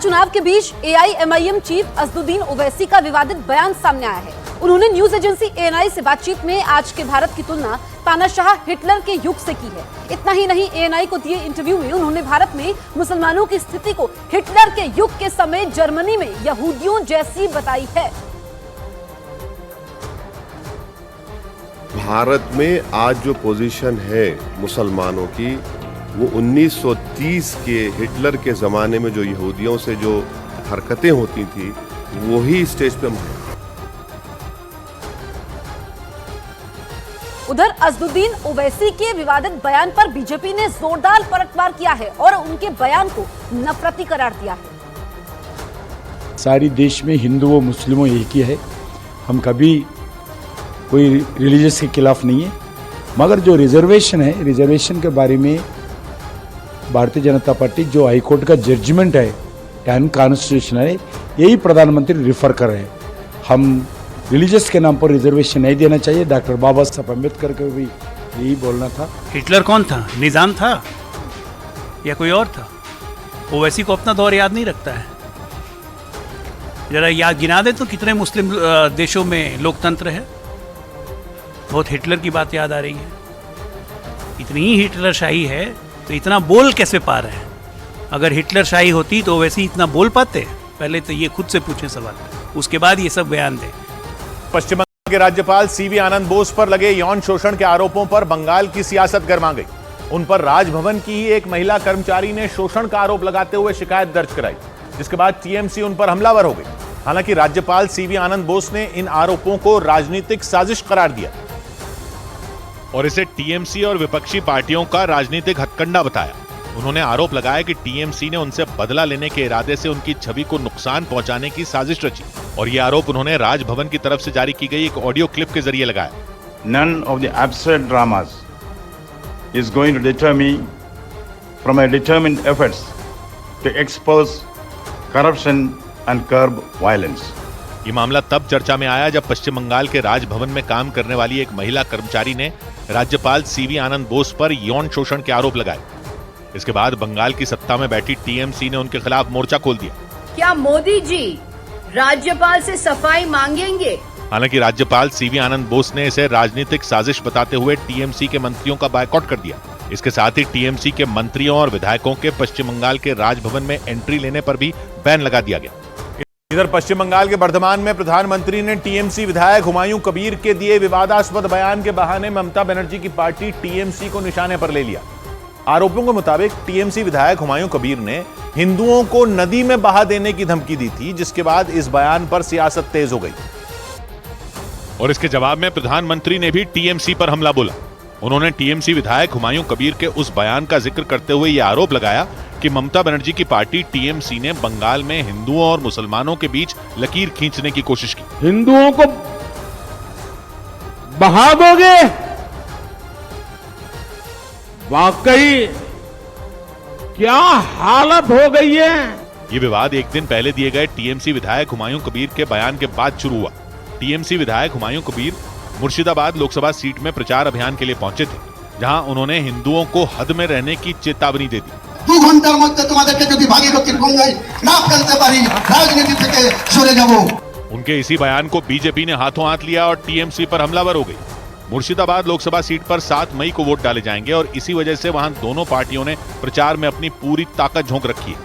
चुनाव के बीच AIMIM chief Asaduddin Owaisi का विवादित बयान सामने आया है। उन्होंने न्यूज एजेंसी ANI से बातचीत में आज के भारत की तुलना तानाशाह हिटलर के युग से की है। इतना ही नहीं, ANI को दिए इंटरव्यू में उन्होंने भारत में मुसलमानों की स्थिति को हिटलर के युग के समय जर्मनी में यहूदियों जैसी बताई है। भारत में आज जो पोजीशन है मुसलमानों की, वो 1930 के हिटलर के ज़माने में जो यहूदियों से जो हरकतें होती थी वही स्टेज पे। उधर असदुद्दीन ओवैसी के विवादित बयान पर बीजेपी ने जोरदार पलटवार किया है और उनके बयान को नफरती करार दिया है। सारी देश में हिंदुओं मुस्लिमों एक ही है, हम कभी कोई रिलीजियस के खिलाफ नहीं है, मगर जो रिजर्वेशन है, रिजर्वेशन के बारे में भारतीय जनता पार्टी जो हाईकोर्ट का जजमेंट है अनकॉन्स्टिट्यूशनल है, यही प्रधानमंत्री रिफर कर रहे हैं। हम रिलीजियस के नाम पर रिजर्वेशन नहीं देना चाहिए। डॉक्टर बाबा साहब अम्बेडकर को भी यही बोलना था। हिटलर कौन था? निजाम था या कोई और था? ओवैसी को अपना दौर याद नहीं रखता है। जरा याद गिना दे तो कितने मुस्लिम देशों में लोकतंत्र है। बहुत हिटलर की बात याद आ रही है। इतनी ही हिटलर शाही है तो इतना बोल कैसे पा रहे हैं? अगर हिटलर शाही होती तो वैसे ही इतना बोल पाते? पहले तो ये खुद से पूछें सवाल, उसके बाद ये सब बयान दें। पश्चिम बंगाल के राज्यपाल CV आनंद बोस पर लगे यौन शोषण के आरोपों पर बंगाल की सियासत गर्मा गई। उन पर राजभवन की ही एक महिला कर्मचारी ने शोषण का आरोप लगाते हुए शिकायत दर्ज कराई, जिसके बाद TMC उन पर हमलावर हो गई। हालांकि राज्यपाल CV आनंद बोस ने इन आरोपों को राजनीतिक साजिश करार दिया और इसे TMC और विपक्षी पार्टियों का राजनीतिक हथकंडा बताया। उन्होंने आरोप लगाया कि TMC ने उनसे बदला लेने के इरादे से उनकी छवि को नुकसान पहुंचाने की साजिश रची और ये आरोप उन्होंने राजभवन की तरफ से जारी की गई एक ऑडियो क्लिप के जरिए लगाया। None of the absurd dramas is going to deter me from my determined efforts to expose corruption and curb violence. ये मामला तब चर्चा में आया जब पश्चिम बंगाल के राजभवन में काम करने वाली एक महिला कर्मचारी ने राज्यपाल CV आनंद बोस पर यौन शोषण के आरोप लगाए। इसके बाद बंगाल की सत्ता में बैठी TMC ने उनके खिलाफ मोर्चा खोल दिया। क्या मोदी जी राज्यपाल से सफाई मांगेंगे? हालांकि राज्यपाल CV आनंद बोस ने इसे राजनीतिक साजिश बताते हुए TMC के मंत्रियों का बायकॉट कर दिया। इसके साथ ही TMC के मंत्रियों और विधायकों के पश्चिम बंगाल के राजभवन में एंट्री लेने पर भी बैन लगा दिया गया। इधर पश्चिम बंगाल के बर्धमान में प्रधानमंत्री ने TMC विधायक हुमायूं कबीर के दिए विवादास्पद बयान के बहाने ममता बनर्जी की पार्टी TMC को निशाने पर ले लिया। आरोपों के मुताबिक TMC विधायक हुमायूं कबीर ने हिंदुओं को नदी में बहा देने की धमकी दी थी, जिसके बाद इस बयान पर सियासत तेज हो गई और इसके जवाब में प्रधानमंत्री ने भी TMC पर हमला बोला। उन्होंने TMC विधायक हुमायूं कबीर के उस बयान का जिक्र करते हुए यह आरोप लगाया कि ममता बनर्जी की पार्टी TMC ने बंगाल में हिंदुओं और मुसलमानों के बीच लकीर खींचने की कोशिश की। हिंदुओं को बहा दोगे? वाकई क्या हालत हो गई है। ये विवाद एक दिन पहले दिए गए TMC विधायक हुमायूं कबीर के बयान के बाद शुरू हुआ। TMC विधायक हुमायूं कबीर मुर्शिदाबाद लोकसभा सीट में प्रचार अभियान के लिए पहुंचे थे, जहां उन्होंने हिंदुओं को हद में रहने की चेतावनी दे दी। 2 ঘন্টার মধ্যে তোমাদেরকে যদি ভাগীরথীর গঙ্গায় না ফেলতে পারি রাজনীতি থেকে সরে যাব। उनके इसी बयान को बीजेपी ने हाथों हाथ लिया और TMC पर हमलावर हो गई। मुर्शिदाबाद लोकसभा सीट पर 7 मई को वोट डाले जाएंगे और इसी वजह से वहां दोनों पार्टियों ने प्रचार में अपनी पूरी ताकत झोंक रखी है।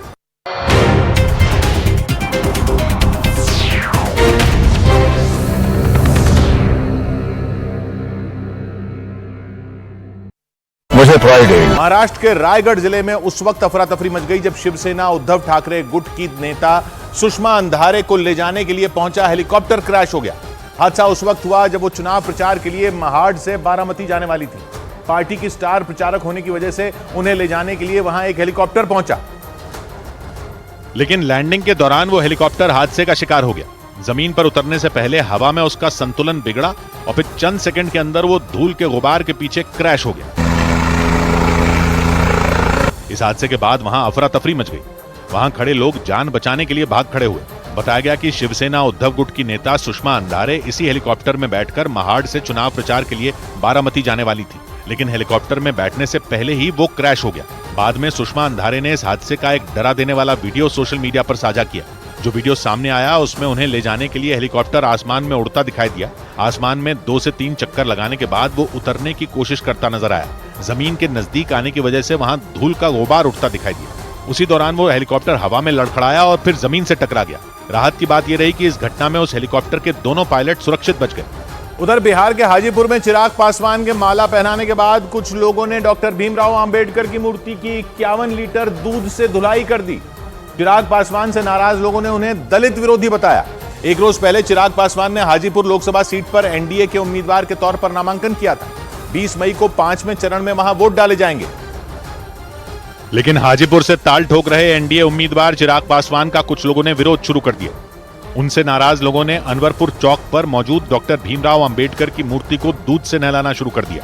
महाराष्ट्र के रायगढ़ जिले में उस वक्त अफरा तफरी मच गई जब शिवसेना उद्धव ठाकरे गुट की नेता सुषमा अंधारे को ले जाने के लिए पहुंचा हेलीकॉप्टर क्रैश हो गया। हादसा उस वक्त हुआ जब वो चुनाव प्रचार के लिए महाड से बारामती जाने वाली थी। पार्टी की स्टार प्रचारक होने की वजह से उन्हें ले जाने के लिए वहां एक हेलीकॉप्टर पहुंचा, लेकिन लैंडिंग के दौरान वो हेलीकॉप्टर हादसे का शिकार हो गया। जमीन पर उतरने से पहले हवा में उसका संतुलन बिगड़ा और फिर चंद सेकंड के अंदर वो धूल के गुबार के पीछे क्रैश हो गया। इस हादसे के बाद वहां अफरा तफरी मच गई। वहां खड़े लोग जान बचाने के लिए भाग खड़े हुए। बताया गया कि शिवसेना उद्धव गुट की नेता सुषमा अंधारे इसी हेलीकॉप्टर में बैठकर महाड से चुनाव प्रचार के लिए बारामती जाने वाली थी। लेकिन हेलीकॉप्टर में बैठने से पहले ही वो क्रैश हो गया। बाद में सुषमा अंधारे ने इस हादसे का एक डरा देने वाला वीडियो सोशल मीडिया पर साझा किया। जो वीडियो सामने आया उसमें उन्हें ले जाने के लिए हेलीकॉप्टर आसमान में उड़ता दिखाई दिया। आसमान में 2 से 3 चक्कर लगाने के बाद वो उतरने की कोशिश करता नजर आया। जमीन के नजदीक आने की वजह से वहां धूल का गुबार उठता दिखाई दिया। उसी दौरान वो हेलीकॉप्टर हवा में लड़खड़ाया और फिर जमीन से टकरा गया। राहत की बात यह रही कि इस घटना में उस हेलीकॉप्टर के दोनों पायलट सुरक्षित बच गए। उधर बिहार के हाजीपुर में चिराग पासवान के माला पहनाने के बाद कुछ लोगों ने डॉक्टर भीमराव अंबेडकर की मूर्ति की 51 लीटर दूध से धुलाई कर दी। चिराग पासवान से नाराज लोगों ने उन्हें दलित विरोधी बताया। एक रोज पहले चिराग पासवान ने हाजीपुर लोकसभा सीट पर एनडीए के उम्मीदवार के तौर पर नामांकन किया था। 20 मई को 5वें चरण में वहां वोट डाले जाएंगे। लेकिन हाजीपुर से ताल ठोक रहे एनडीए उम्मीदवार चिराग पासवान का कुछ लोगों ने विरोध शुरू कर दिया। उनसे नाराज लोगों ने अनवरपुर चौक पर मौजूद डॉक्टर भीमराव अंबेडकर की मूर्ति को दूध से नहलाना शुरू कर दिया।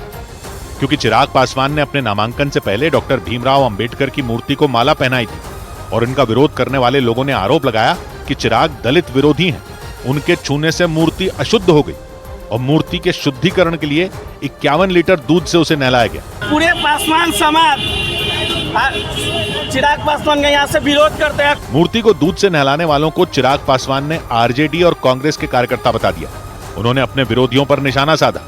क्योंकि चिराग पासवान ने अपने नामांकन से पहले डॉक्टर भीमराव अंबेडकर की मूर्ति को माला पहनाई थी और इनका विरोध करने वाले लोगों ने आरोप लगाया कि चिराग दलित विरोधी हैं। उनके छूने से मूर्ति अशुद्ध हो गई और मूर्ति के शुद्धिकरण के लिए 51 लीटर दूध से उसे नहलाया गया। पूरे पासवान समाज चिराग पासवान का यहाँ से विरोध करते हैं। मूर्ति को दूध से नहलाने वालों को चिराग पासवान ने आरजेडी और कांग्रेस के कार्यकर्ता बता दिया। उन्होंने अपने विरोधियों पर निशाना साधा।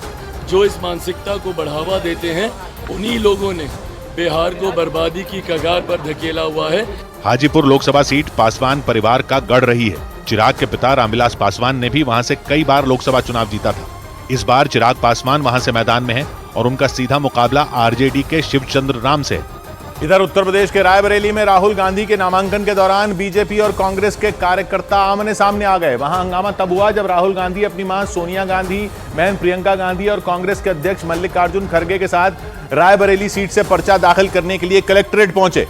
जो इस मानसिकता को बढ़ावा देते हैं उन्हीं लोगों ने बिहार को बर्बादी की कगार पर धकेला हुआ है। हाजीपुर लोकसभा सीट पासवान परिवार का गढ़ रही है। चिराग के पिता रामविलास पासवान ने भी वहां से कई बार लोकसभा चुनाव जीता था। इस बार चिराग पासवान वहां से मैदान में है और उनका सीधा मुकाबला आरजेडी के शिवचंद्र राम से है। इधर उत्तर प्रदेश के रायबरेली में राहुल गांधी के नामांकन के दौरान बीजेपी और कांग्रेस के कार्यकर्ता आमने सामने आ गए। वहां हंगामा तब हुआ जब राहुल गांधी अपनी मां सोनिया गांधी, बहन प्रियंका गांधी और कांग्रेस के अध्यक्ष मल्लिकार्जुन खड़गे के साथ रायबरेली सीट से पर्चा दाखिल करने के लिए कलेक्ट्रेट पहुंचे।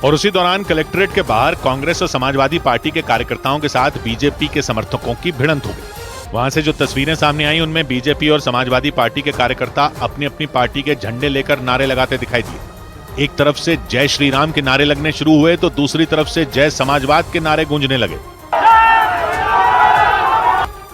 और उसी दौरान कलेक्ट्रेट के बाहर कांग्रेस और समाजवादी पार्टी के कार्यकर्ताओं के साथ बीजेपी के समर्थकों की भिड़ंत हो गई। वहां से जो तस्वीरें सामने आई उनमें बीजेपी और समाजवादी पार्टी के कार्यकर्ता अपनी अपनी पार्टी के झंडे लेकर नारे लगाते दिखाई दिए। एक तरफ से जय श्री राम के नारे लगने शुरू हुए तो दूसरी तरफ से जय समाजवाद के नारे गूंजने लगे।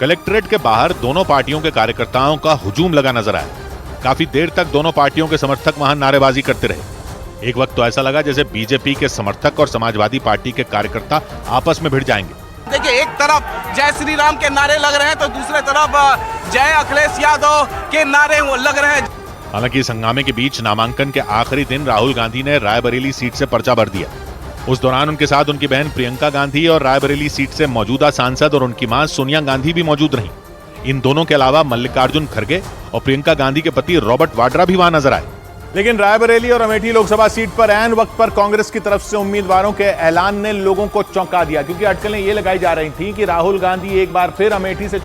कलेक्ट्रेट के बाहर दोनों पार्टियों के कार्यकर्ताओं का हुजूम लगा नजर आया। काफी देर तक दोनों पार्टियों के समर्थक वहां नारेबाजी करते रहे। एक वक्त तो ऐसा लगा जैसे बीजेपी के समर्थक और समाजवादी पार्टी के कार्यकर्ता आपस में भिड़ जाएंगे। देखिए, एक तरफ जय श्री राम के नारे लग रहे हैं तो दूसरे तरफ जय अखिलेश यादव के नारे लग रहे हैं। हालांकि इस हंगामे के बीच नामांकन के आखिरी दिन राहुल गांधी ने रायबरेली सीट से पर्चा भर दिया। उस दौरान उनके साथ उनकी बहन प्रियंका गांधी और रायबरेली सीट से मौजूदा सांसद और उनकी मां सोनिया गांधी भी मौजूद रहीं। इन दोनों के अलावा मल्लिकार्जुन खड़गे और प्रियंका गांधी के पति रॉबर्ट वाड्रा भी वहां नजर आए। लेकिन रायबरेली और अमेठी लोकसभा सीट पर ऐन वक्त पर कांग्रेस की तरफ से उम्मीदवारों के ऐलान ने लोगों को चौंका दिया, क्योंकि अटकलें ये लगाई जा रही थी कि राहुल गांधी एक बार फिर अमेठी से